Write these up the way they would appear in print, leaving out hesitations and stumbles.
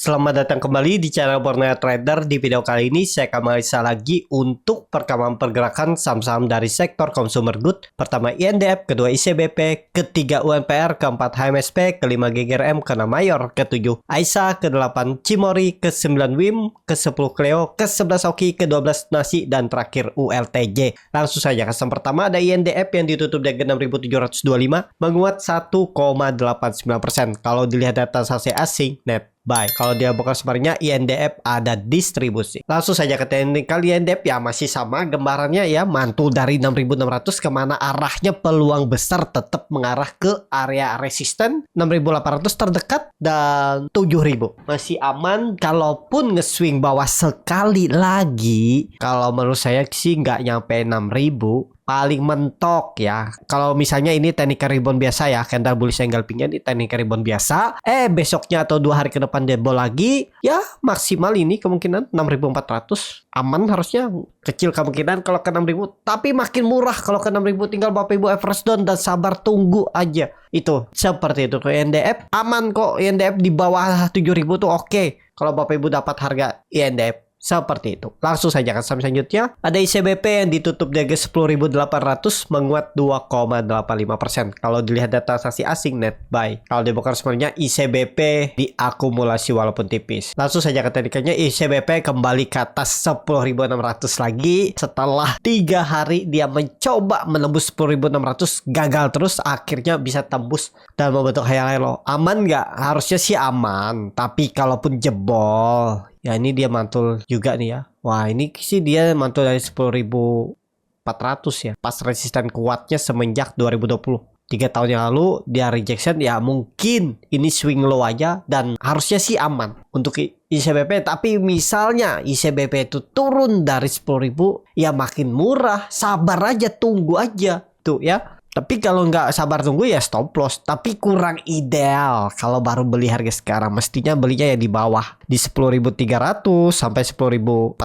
Selamat datang kembali di channel Borneo Trader. Di video kali ini saya akan menganalisa lagi untuk perkembangan pergerakan saham-saham dari sektor consumer good. Pertama INDF, kedua ICBP, ketiga UNPR, keempat HMSP, kelima GGRM, keenam Mayor, ketujuh AISA, kedelapan Cimori, ke-9 WIM, ke-10 Cleo, ke-11 Oki, ke-12 Nasi, dan terakhir ULTJ. Langsung saja kesan pertama ada INDF yang ditutup di 6.725 menguat 1,89%. Kalau dilihat data saham asing net buy. Kalau dia bukan sebenarnya INDF ada distribusi. Langsung saja ke teknikal INDF ya masih sama gambarannya ya, mantul dari 6.600 kemana arahnya, peluang besar tetap mengarah ke area resisten 6.800 terdekat dan 7.000 masih aman. Kalaupun nge-swing bawah sekali lagi, kalau menurut saya sih nggak nyampe 6.000. Paling mentok ya. Kalau misalnya ini teknik rebound biasa ya, candle bullish engulfingnya di teknik rebound biasa. Besoknya atau 2 hari ke depan debol lagi, ya maksimal ini kemungkinan 6.400. Aman harusnya. Kecil kemungkinan kalau ke 6.000, tapi makin murah kalau ke 6.000. Tinggal Bapak Ibu average down dan sabar tunggu aja. Itu seperti itu. Ke INDF aman kok. INDF di bawah 7.000 tuh oke. Kalau Bapak Ibu dapat harga INDF seperti itu. Langsung saja ke saham selanjutnya. Ada ICBP yang ditutup di harga 10.800 menguat 2,85%. Kalau dilihat data transaksi asing net buy. Kalau dibongkar sebenarnya ICBP diakumulasi walaupun tipis. Langsung saja ke teknikalnya, ICBP kembali ke atas 10.600 lagi. Setelah 3 hari dia mencoba menembus 10.600, gagal terus, akhirnya bisa tembus dan membentuk high low. Aman nggak? Harusnya sih aman. Tapi kalaupun jebol, ya ini dia mantul juga nih ya. Wah ini sih dia mantul dari 10.400 ya. Pas resisten kuatnya semenjak 2020. 3 tahun yang lalu dia rejection ya, mungkin ini swing low aja dan harusnya sih aman untuk ICBP. Tapi misalnya ICBP itu turun dari 10.000 ya makin murah. Sabar aja, tunggu aja tuh ya. Tapi kalau nggak sabar tunggu ya stop loss. Tapi kurang ideal kalau baru beli harga sekarang. Mestinya belinya ya di bawah. Di 10.300 sampai 10.400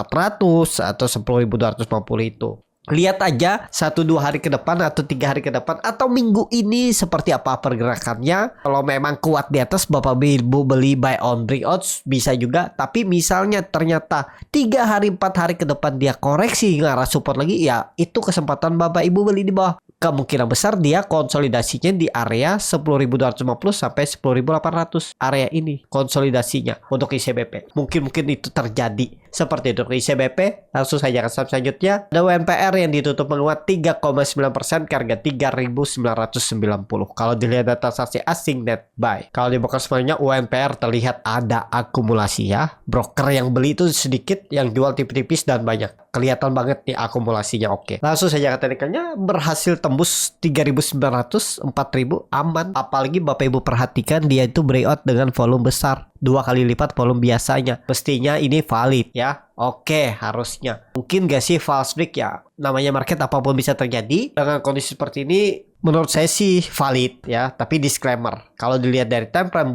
atau 10.250 itu. Lihat aja 1-2 hari ke depan atau 3 hari ke depan atau minggu ini seperti apa pergerakannya. Kalau memang kuat di atas, Bapak Ibu beli buy on breakouts bisa juga. Tapi misalnya ternyata 3 hari 4 hari ke depan dia koreksi ngarah support lagi, ya itu kesempatan Bapak Ibu beli di bawah. Kemungkinan besar dia konsolidasinya di area 10.250 sampai 10.800. Area ini konsolidasinya untuk ICBP. Mungkin itu terjadi. Seperti itu ICBP. Langsung saja ke saham selanjutnya. Ada UNPR yang ditutup menguat 3,9% ke harga 3.990. Kalau dilihat data transaksi asing net buy. Kalau di broker semuanya UNPR terlihat ada akumulasi ya. Broker yang beli itu sedikit, yang jual tipis-tipis dan banyak. Kelihatan banget nih akumulasinya oke. Langsung saja ke teknikalnya, berhasil tembus 3.900, 4.000 aman. Apalagi Bapak Ibu perhatikan dia itu breakout dengan volume besar, 2 kali lipat volume biasanya. Mestinya ini valid ya. Oke, harusnya. Mungkin gak sih false break ya? Namanya market apapun bisa terjadi. Dengan kondisi seperti ini menurut saya sih valid ya. Tapi disclaimer, kalau dilihat dari time frame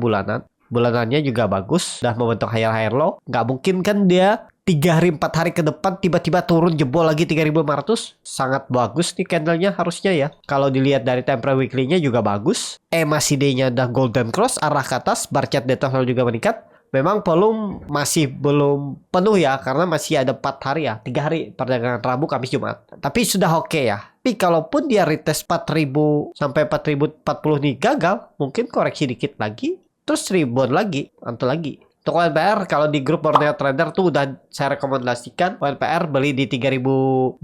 bulanannya juga bagus, udah membentuk higher low. Nggak mungkin kan dia 3 hari 4 hari ke depan tiba-tiba turun jebol lagi 3.500. Sangat bagus nih candlenya harusnya ya. Kalau dilihat dari time frame weekly-nya juga bagus. MACD-nya udah golden cross arah ke atas, bar chart data juga meningkat. Memang volume masih belum penuh ya, karena masih ada 4 hari ya, 3 hari perdagangan Rabu, Kamis, Jumat. Tapi sudah oke ya. Tapi kalaupun dia retest 4.000 sampai 4.040 nih gagal, mungkin koreksi dikit lagi, terus rebound lagi, mantul lagi. Untuk UNPR, kalau di grup Borneo Trader tuh udah saya rekomendasikan UNPR beli di 3.840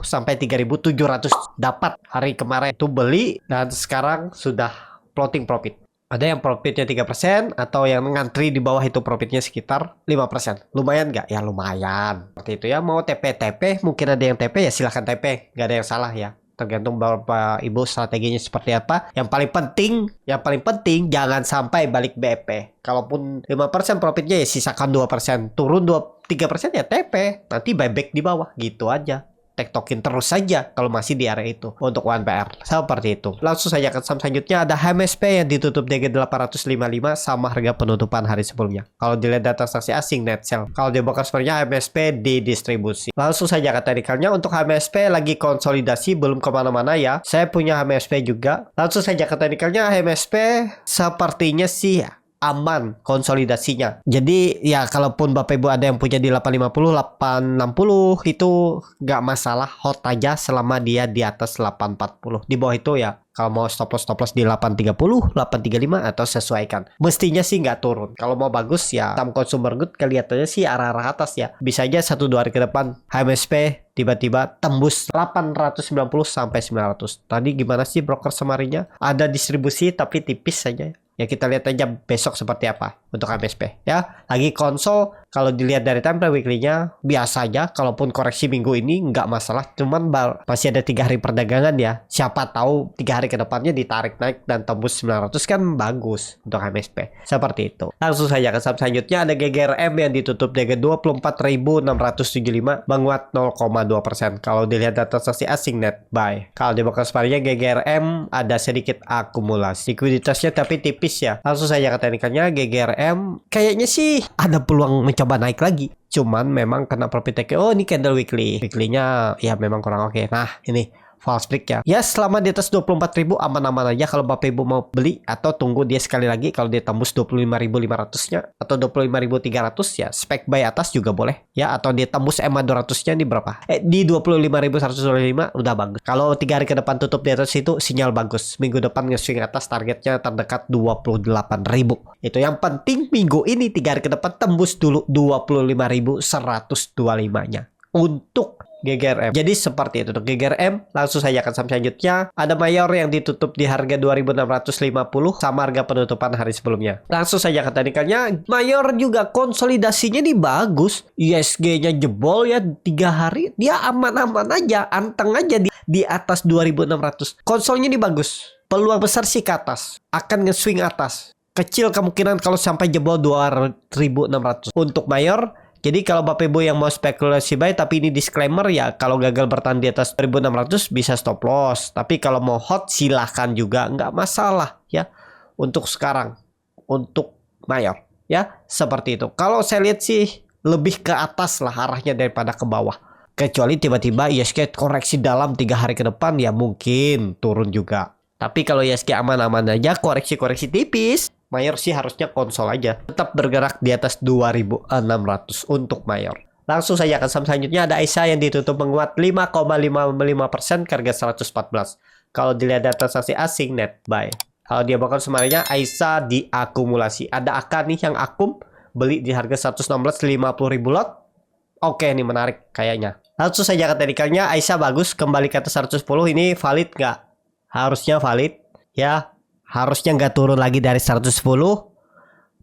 sampai 3.700 dapat. Hari kemarin itu beli dan sekarang sudah floating profit. Ada yang profitnya 3% atau yang ngantri di bawah itu profitnya sekitar 5%. Lumayan nggak? Ya lumayan. Seperti itu ya. Mau TP, mungkin ada yang TP ya silahkan TP. Nggak ada yang salah ya. Tergantung Bapak Ibu strateginya seperti apa. Yang paling penting jangan sampai balik BP. Kalaupun 5% profitnya ya sisakan 2%. Turun 3% ya TP. Nanti buyback di bawah gitu aja. Tektokin terus saja kalau masih di area itu untuk UNPR. Seperti itu. Langsung saja ke saham selanjutnya ada HMSP yang ditutup di 855 sama harga penutupan hari sebelumnya. Kalau dilihat data transaksi asing net sell. Kalau dibongkar sebenarnya HMSP di distribusi. Langsung saja ke teknikalnya untuk HMSP lagi konsolidasi belum kemana-mana ya. Saya punya HMSP juga. Langsung saja ke teknikalnya HMSP sepertinya sih ya aman konsolidasinya. Jadi ya kalaupun Bapak Ibu ada yang punya di 850, 860 itu nggak masalah, hold aja selama dia di atas 840. Di bawah itu ya kalau mau stop loss di 830, 835 atau sesuaikan. Mestinya sih nggak turun. Kalau mau bagus ya saham consumer good kelihatannya sih arah-arah atas ya. Bisa aja 1-2 hari ke depan HMSP tiba-tiba tembus 890 sampai 900. Tadi gimana sih broker semarinya? Ada distribusi tapi tipis saja. Ya kita lihat aja besok seperti apa untuk MSP ya. Lagi konsol kalau dilihat dari time frame weekly-nya biasa aja, kalaupun koreksi minggu ini nggak masalah, cuman masih ada 3 hari perdagangan ya. Siapa tahu 3 hari ke depannya ditarik naik dan tembus 900 kan bagus untuk MSP. Seperti itu. Langsung saja ke saham selanjutnya ada GGRM yang ditutup di 24.675 menguat 0,2%. Kalau dilihat data transaksi asing net buy. Kalau di broker semarinya GGRM ada sedikit akumulasi. Likuiditasnya tapi tipis ya. Langsung saja ke teknikalnya GGRM kayaknya sih ada peluang mencoba naik lagi. Cuman memang kena profit take. Oh ini candle weekly. Weekly-nya ya memang kurang oke. Nah ini false break ya. Ya selama di atas 24.000 aman-aman aja kalau Bapak Ibu mau beli atau tunggu dia sekali lagi kalau dia tembus 25.500-nya atau 25.300 ya spek buy atas juga boleh ya, atau dia tembus EMA 200-nya di berapa? Di 25.125 udah bagus. Kalau 3 hari ke depan tutup di atas itu sinyal bagus. Minggu depan nge-swing atas targetnya terdekat 28.000. Itu yang penting minggu ini 3 hari ke depan tembus dulu 25.125-nya untuk GGRM. Jadi seperti itu untuk GGRM. Langsung saja akan saham selanjutnya. Ada Mayor yang ditutup di harga 2.650 sama harga penutupan hari sebelumnya. Langsung saja ke teknikalnya. Mayor juga konsolidasinya nih bagus. ISG-nya jebol ya 3 hari. Dia aman-aman aja, anteng aja di atas 2.600. Konsolnya nih bagus. Peluang besar sih ke atas. Akan nge-swing atas. Kecil kemungkinan kalau sampai jebol 2.600 untuk Mayor. Jadi kalau Bapak Ibu yang mau spekulasi buy, tapi ini disclaimer ya, kalau gagal bertahan di atas 1.600 bisa stop loss. Tapi kalau mau hot silahkan juga, nggak masalah ya. Untuk sekarang, untuk Mayor ya, seperti itu. Kalau saya lihat sih lebih ke atas lah arahnya daripada ke bawah. Kecuali tiba-tiba ISG koreksi dalam 3 hari ke depan ya mungkin turun juga. Tapi kalau ISG aman-aman aja, koreksi-koreksi tipis, Mayor sih harusnya konsol aja. Tetap bergerak di atas 2.600 untuk Mayor. Langsung saja ke saham selanjutnya ada Aisyah yang ditutup menguat 5,55% ke harga 114. Kalau dilihat data transaksi asing net buy. Kalau dia bakal sebenarnya Aisyah diakumulasi. Ada AK nih yang akum beli di harga 116 50.000 lot. Oke ini menarik kayaknya. Langsung saja ke teknikalnya Aisyah bagus kembali ke atas 110. Ini valid nggak? Harusnya valid ya. Harusnya nggak turun lagi dari 110.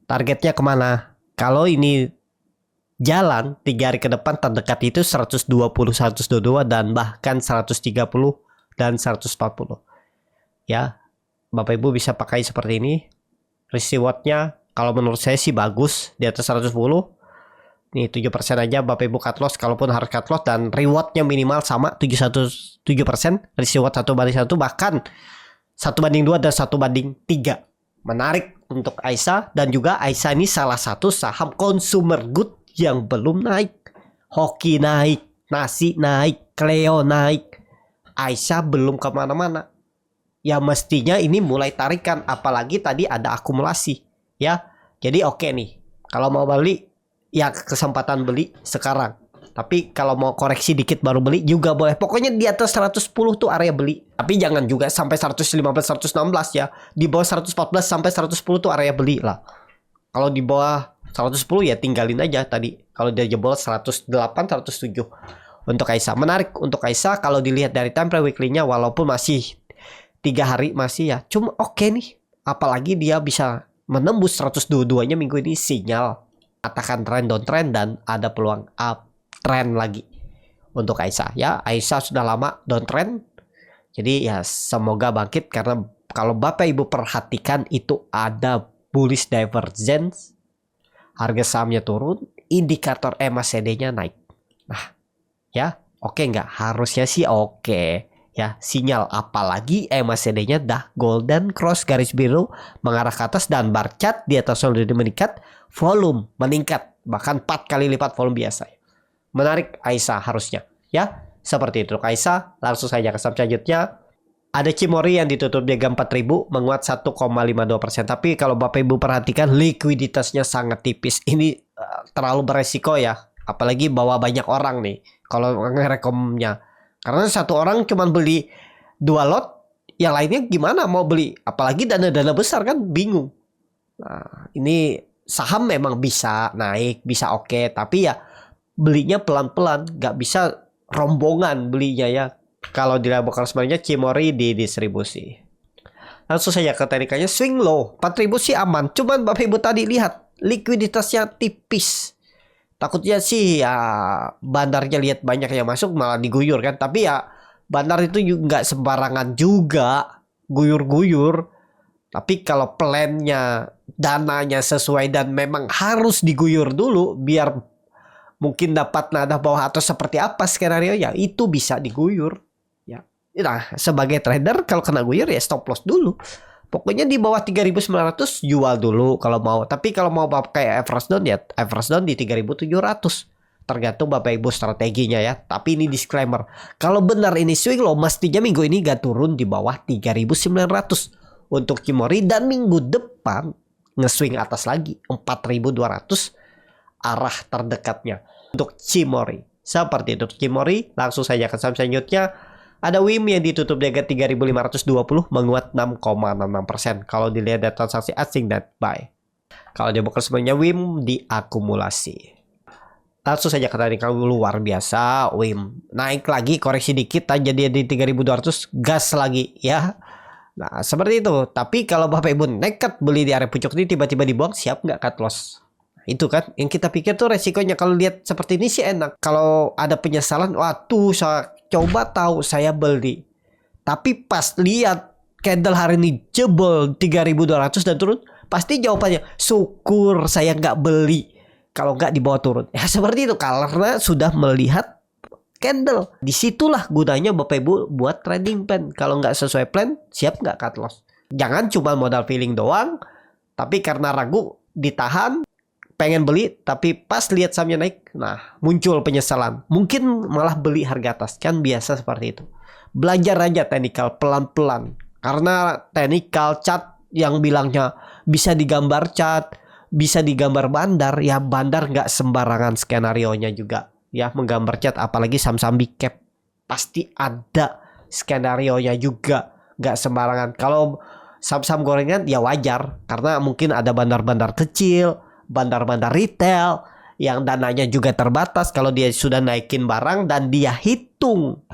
Targetnya kemana? Kalau ini jalan 3 hari ke depan terdekat itu 120, 122 dan bahkan 130 dan 140. Ya, Bapak Ibu bisa pakai seperti ini. Risk rewardnya kalau menurut saya sih bagus di atas 110. Nih 7% aja Bapak Ibu cut loss kalaupun harus cut loss, dan rewardnya minimal sama 7%. Risk reward 1/1 bahkan 1/2 dan 1/3. Menarik untuk Aisyah. Dan juga Aisyah ini salah satu saham consumer good yang belum naik. Hoki naik, nasi naik, Cleo naik, Aisyah belum kemana-mana. Ya mestinya ini mulai tarikan. Apalagi tadi ada akumulasi ya. Jadi oke nih, kalau mau beli ya kesempatan beli sekarang. Tapi kalau mau koreksi dikit baru beli juga boleh. Pokoknya di atas 110 tuh area beli. Tapi jangan juga sampai 115, 116 ya. Di bawah 114 sampai 110 tuh area beli lah. Kalau di bawah 110 ya tinggalin aja tadi. Kalau dia jebol 108, 107. Untuk Aisyah. Menarik untuk Aisyah kalau dilihat dari time frame weekly-nya walaupun masih 3 hari masih ya. Cuma oke nih. Apalagi dia bisa menembus 122-nya minggu ini, sinyal. Katakan trend downtrend dan ada peluang up trend lagi untuk Aisyah ya. Aisyah sudah lama downtrend, jadi ya semoga bangkit, karena kalau Bapak Ibu perhatikan itu ada bullish divergence, harga sahamnya turun, indikator MACD-nya naik. Nah ya oke nggak? Harusnya sih oke ya, sinyal. Apalagi MACD-nya dah golden cross garis biru mengarah ke atas dan bar chart di atas sudah meningkat, volume meningkat bahkan 4 kali lipat volume biasa. Menarik Aisyah harusnya ya, seperti itu Aisyah. Langsung saja ke saham selanjutnya Ada Cimori yang ditutup di harga 4.000 menguat 1,52%. Tapi kalau Bapak Ibu perhatikan likuiditasnya sangat tipis. Ini terlalu beresiko ya. Apalagi bawa banyak orang nih kalau ngerekomnya. Karena satu orang cuma beli 2 lot, yang lainnya gimana mau beli? Apalagi dana-dana besar kan bingung. Nah, ini saham memang bisa naik, bisa oke, tapi ya belinya pelan-pelan, nggak bisa rombongan belinya ya. Kalau di Lamborghini sebenarnya Cimori di distribusi. Langsung saja ke teknikalnya, swing low 4.000 sih aman. Cuman Bapak Ibu tadi lihat likuiditasnya tipis. Takutnya sih ya bandarnya lihat banyak yang masuk malah diguyur kan. Tapi ya bandar itu juga nggak sembarangan juga guyur-guyur. Tapi kalau plannya, dananya sesuai dan memang harus diguyur dulu biar mungkin dapat nada bawah atau seperti apa skenario ya, itu bisa diguyur. Nah, sebagai trader kalau kena guyur ya stop loss dulu. Pokoknya di bawah 3.900 jual dulu kalau mau. Tapi kalau mau kayak average down ya average down di 3.700. Tergantung Bapak Ibu strateginya ya. Tapi ini disclaimer. Kalau benar ini swing low, mestinya minggu ini gak turun di bawah 3.900 untuk Cimori. Dan minggu depan nge-swing atas lagi 4.200 arah terdekatnya untuk Cimori. Seperti itu Cimori. Langsung saja ke saham selanjutnya. Ada WIM yang ditutup di harga 3.520 menguat 6,66%. Kalau dilihat dari transaksi asing dan buy. Kalau dia bukan sebenarnya WIM diakumulasi. Langsung saja ke teknikal luar biasa. WIM naik lagi, koreksi dikit aja dia di 3.200, gas lagi ya. Nah seperti itu. Tapi kalau Bapak Ibu nekat beli di area pucuk ini tiba-tiba dibuang, siap nggak cut loss? Itu kan yang kita pikir tuh resikonya. Kalau lihat seperti ini sih enak. Kalau ada penyesalan, wah tuh saya coba tahu saya beli. Tapi pas lihat candle hari ini jebol 3.200 dan turun, pasti jawabannya syukur saya nggak beli. Kalau nggak dibawa turun. Ya seperti itu karena sudah melihat candle. Disitulah gunanya Bapak Ibu buat trading plan. Kalau nggak sesuai plan, siap nggak cut loss. Jangan cuma modal feeling doang, tapi karena ragu ditahan. Pengen beli tapi pas lihat sahamnya naik, nah muncul penyesalan, mungkin malah beli harga atas. Kan biasa seperti itu. Belajar aja teknikal pelan-pelan, karena teknikal chart yang bilangnya bisa digambar chart, bisa digambar bandar, ya bandar nggak sembarangan skenarionya juga ya menggambar chart. Apalagi saham-saham big cap pasti ada skenarionya juga, nggak sembarangan. Kalau saham-saham gorengan ya wajar, karena mungkin ada bandar-bandar kecil, bandar-bandar retail yang dananya juga terbatas. Kalau dia sudah naikin barang dan dia hitung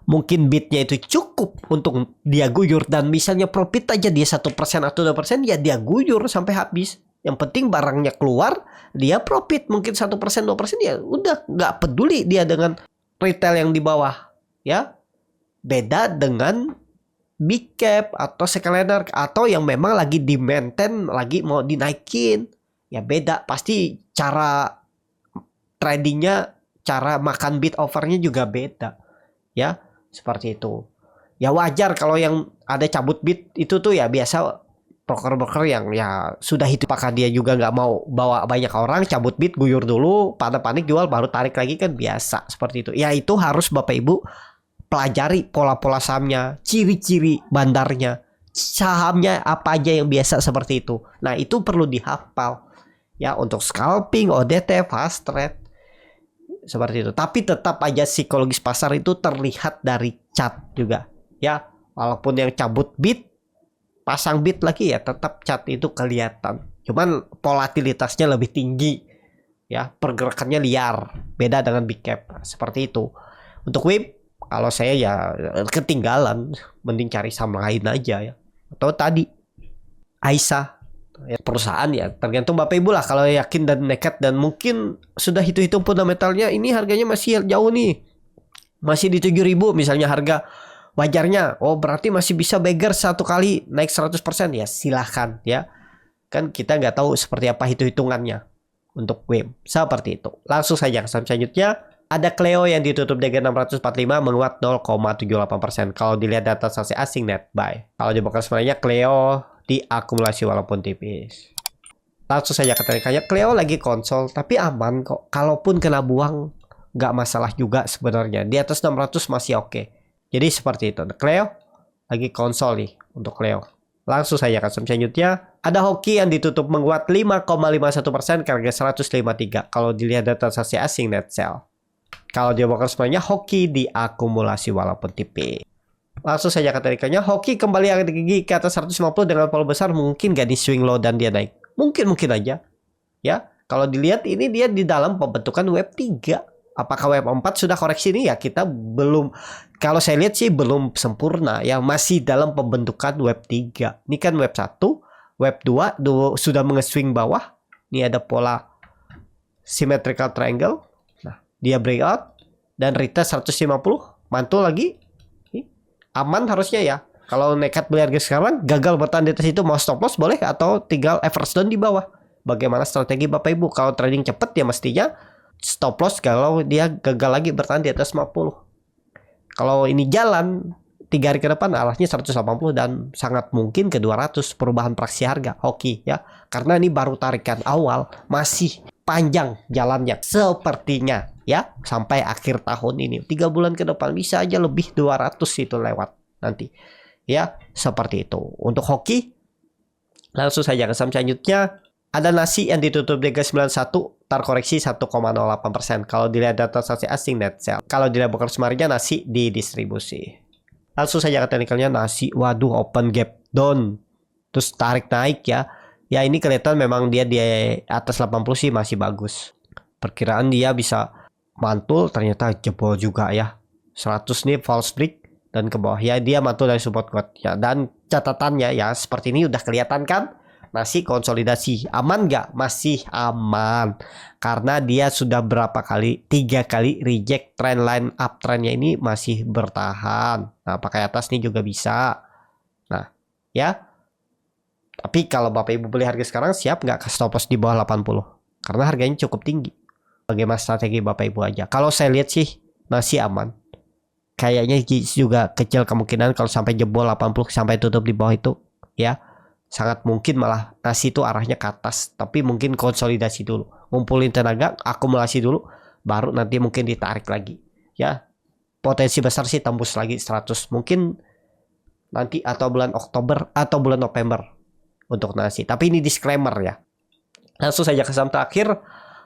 mungkin bitnya itu cukup untuk dia guyur, dan misalnya profit aja dia 1% atau 2%, ya dia guyur sampai habis. Yang penting barangnya keluar, dia profit mungkin 1%, 2%, ya udah nggak peduli dia dengan retail yang di bawah ya. Beda dengan big cap atau scaler atau yang memang lagi di maintain, lagi mau dinaikin. Ya beda, pasti cara tradingnya, cara makan bid overnya juga beda. Ya, seperti itu. Ya wajar kalau yang ada cabut bid itu tuh ya biasa broker-broker yang ya sudah itu. Apakah dia juga nggak mau bawa banyak orang, cabut bid, guyur dulu, pada panik jual, baru tarik lagi, kan biasa seperti itu. Ya itu harus Bapak Ibu pelajari pola-pola sahamnya, ciri-ciri bandarnya, sahamnya apa aja yang biasa seperti itu. Nah itu perlu dihafal. Ya untuk scalping, ODT, fast trade seperti itu. Tapi tetap aja psikologis pasar itu terlihat dari chart juga. Ya walaupun yang cabut bid, pasang bid lagi, ya tetap chart itu kelihatan. Cuman volatilitasnya lebih tinggi. Ya pergerakannya liar. Beda dengan big cap seperti itu. Untuk WIM, kalau saya ya ketinggalan, mending cari saham lain aja ya. Atau tadi Aisyah. Ya, perusahaan ya tergantung Bapak Ibu lah. Kalau yakin dan nekat dan mungkin sudah hitung-hitung fundamentalnya, ini harganya masih jauh nih, masih di 7.000 misalnya harga wajarnya, oh berarti masih bisa beggar satu kali naik 100%, ya silahkan ya. Kan kita nggak tahu seperti apa hitung-hitungannya untuk WIM seperti itu. Langsung saja ke saham selanjutnya. Ada Cleo yang ditutup dengan 645 menguat 0,78%. Kalau dilihat data transaksi asing net buy. Kalau dibuka sebenarnya Cleo diakumulasi walaupun tipis. Langsung saja ke teknikalnya. Cleo lagi konsol tapi aman kok. Kalaupun kena buang nggak masalah juga sebenarnya. Di atas 600 masih oke. Jadi seperti itu. Cleo lagi konsol nih untuk Leo. Langsung saja ke saham selanjutnya. Ada Hoki yang ditutup menguat 5,51% ke harga 153. Kalau dilihat data transaksi asing net sell. Kalau dia bakal sebenarnya Hoki diakumulasi walaupun tipis. Langsung saja ke tarikannya. Hoki kembali akan gigi ke atas 150 dengan pola besar. Mungkin gak di swing low dan dia naik. Mungkin aja. Ya, kalau dilihat ini dia di dalam pembentukan wave 3. Apakah wave 4 sudah koreksi ini ya kita belum. Kalau saya lihat sih belum sempurna ya, masih dalam pembentukan wave 3. Ini kan wave 1, wave 2 sudah mengeswing bawah. Ini ada pola symmetrical triangle. Nah, dia breakout dan retest 150, mantul lagi. Aman harusnya ya. Kalau nekat beli harga sekarang, gagal bertahan di atas itu, mau stop loss boleh atau tinggal average down di bawah. Bagaimana strategi Bapak Ibu? Kalau trading cepat ya mestinya stop loss kalau dia gagal lagi bertahan di atas 50. Kalau ini jalan 3 hari ke depan arahnya 180 dan sangat mungkin ke 200 perubahan praksi harga Hoki ya. Karena ini baru tarikan awal, masih panjang jalannya sepertinya ya sampai akhir tahun ini. 3 bulan ke depan bisa aja lebih 200 itu lewat nanti. Ya, seperti itu. Untuk Hoki langsung saja ke saham selanjutnya. Ada Nasi yang ditutup di 91 terkoreksi 1,08%. Kalau dilihat data transaksi asing net sell. Kalau dilihat broker semarnya Nasi didistribusi. Langsung saja ke teknikalnya Nasi. Waduh, open gap down. Terus tarik naik ya. Ya ini kelihatan memang dia di atas 80 sih masih bagus. Perkiraan dia bisa mantul, ternyata jebol juga ya. 100 nih false break dan ke bawah ya, dia mantul dari support kuat ya. Dan catatannya ya seperti ini udah kelihatan kan. Masih konsolidasi, aman nggak? Masih aman karena dia sudah berapa kali, 3 kali reject trend line uptrendnya ini masih bertahan. Nah pakai atas nih juga bisa. Nah ya, tapi kalau Bapak Ibu beli harga sekarang siap nggak ke stop loss di bawah 80 karena harganya cukup tinggi. Bagaimana strategi Bapak Ibu aja? Kalau saya lihat sih masih aman. Kayaknya juga kecil kemungkinan kalau sampai jebol 80 sampai tutup di bawah itu ya. Sangat mungkin malah Nasi itu arahnya ke atas. Tapi mungkin konsolidasi dulu. Ngumpulin tenaga, akumulasi dulu. Baru nanti mungkin ditarik lagi. Ya, potensi besar sih tembus lagi 100. Mungkin nanti atau bulan Oktober atau bulan November. Untuk Nasi. Tapi ini disclaimer ya. Langsung saja ke saham terakhir.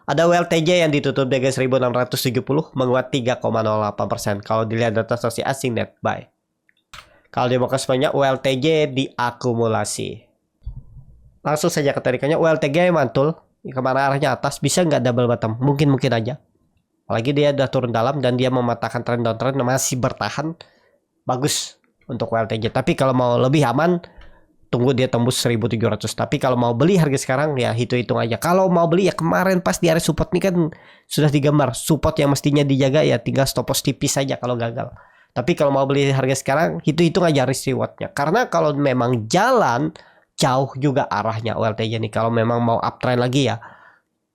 Ada WLTJ yang ditutup di 1670. Menguat 3,08%. Kalau dilihat data transaksi asing net buy. Kalau dia mau ke sebanyak WLTJ diakumulasi. Langsung saja ke tarikannya. WLTG mantul kemana arahnya atas, bisa nggak double bottom? Mungkin aja. Apalagi dia udah turun dalam dan dia mematahkan trend downtrend masih bertahan, bagus untuk WLTG. Tapi kalau mau lebih aman, tunggu dia tembus 1700. Tapi kalau mau beli harga sekarang ya hitung aja. Kalau mau beli ya kemarin pas di area support nih kan sudah digambar support yang mestinya dijaga ya, tinggal stop loss tipis saja kalau gagal. Tapi kalau mau beli harga sekarang hitung aja risk rewardnya. Karena kalau memang jalan jauh juga arahnya WLTJ nih, kalau memang mau uptrend lagi ya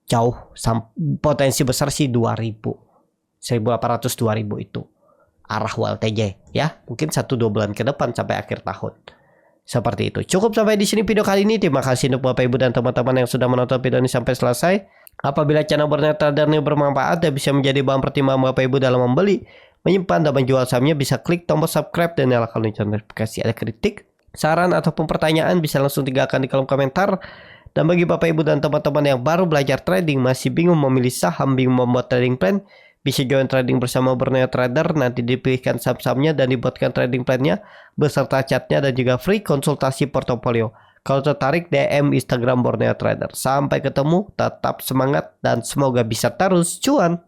jauh, potensi besar sih 2000 1800 2000 itu arah WLTJ ya, mungkin 1-2 bulan ke depan sampai akhir tahun. Seperti itu. Cukup sampai di sini video kali ini. Terima kasih untuk Bapak Ibu dan teman-teman yang sudah menonton video ini sampai selesai. Apabila channel Borneo Trader ini bermanfaat dan bisa menjadi bahan pertimbangan Bapak Ibu dalam membeli, menyimpan dan menjual sahamnya, bisa klik tombol subscribe dan nyalakan lonceng notifikasi. Ada kritik, saran ataupun pertanyaan bisa langsung tinggalkan di kolom komentar. Dan bagi Bapak Ibu dan teman-teman yang baru belajar trading, masih bingung memilih saham, bingung membuat trading plan, bisa join trading bersama Borneo Trader. Nanti dipilihkan saham-sahamnya dan dibuatkan trading plannya beserta chartnya dan juga free konsultasi portofolio. Kalau tertarik, DM Instagram Borneo Trader. Sampai ketemu, tetap semangat dan semoga bisa terus cuan.